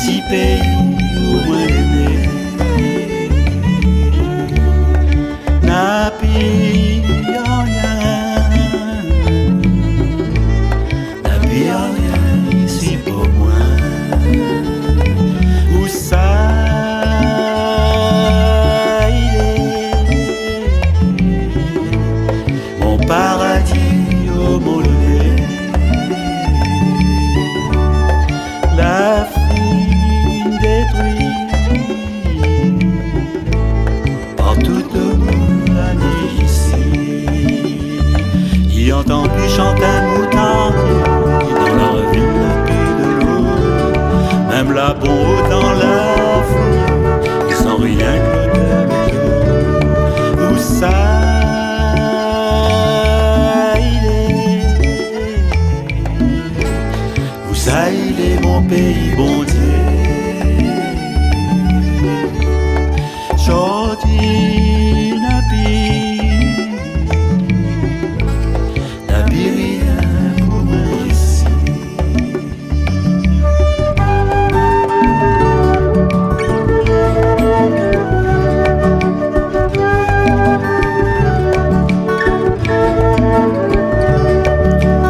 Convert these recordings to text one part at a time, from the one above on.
petit pays où moi né. N'a plus rien, n'a plus rien ici pour moi. Où ça il est, mon paradis au Molonais. La fille détruite par toute monde ici. Y entend plus chanter un mouton qui dans leur ville n'a plus de l'eau. Même la bombe dans la foule, ils sont rien que l'odeur de l'eau. Où ça il est, où ça il est mon pays bon Dieu. Jordi n'a plus rien pour moi ici.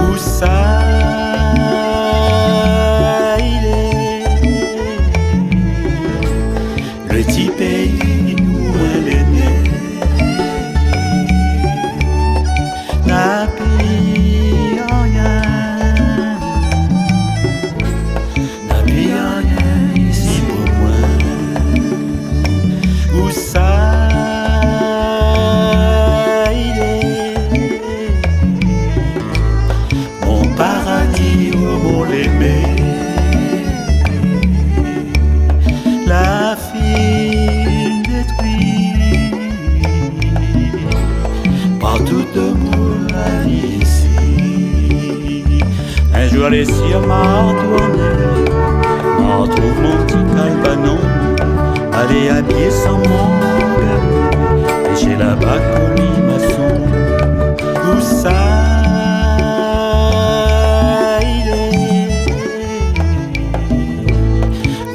Où ça il est, le petit pays où elle est née. N'a plus rien, n'a plus rien ici pour moi. Où ça il est, mon paradis où mon l'aimé. La fille détruite par toute monde ici. Un jour les cieux m'a retourné, m'a retrouvé mon petit cabanon. Aller à pied sans mon gars, et chez la bac colimaçon. Où ça il est,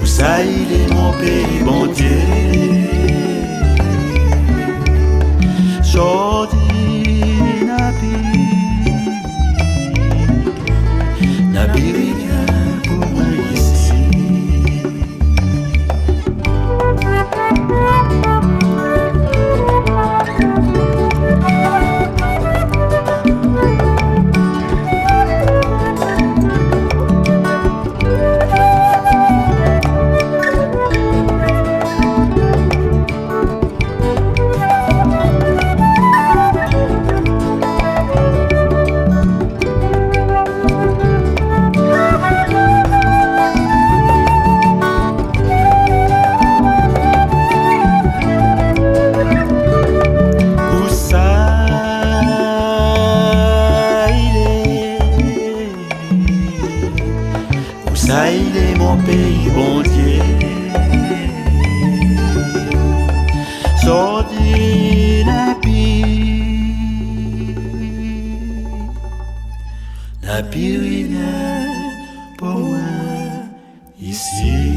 où ça il est mon pays bon Dieu. Jordi n'a plus rien pour moi ici. Ça il est mon pays bon Dieu. Sordi n'a plus rien pour moi ici.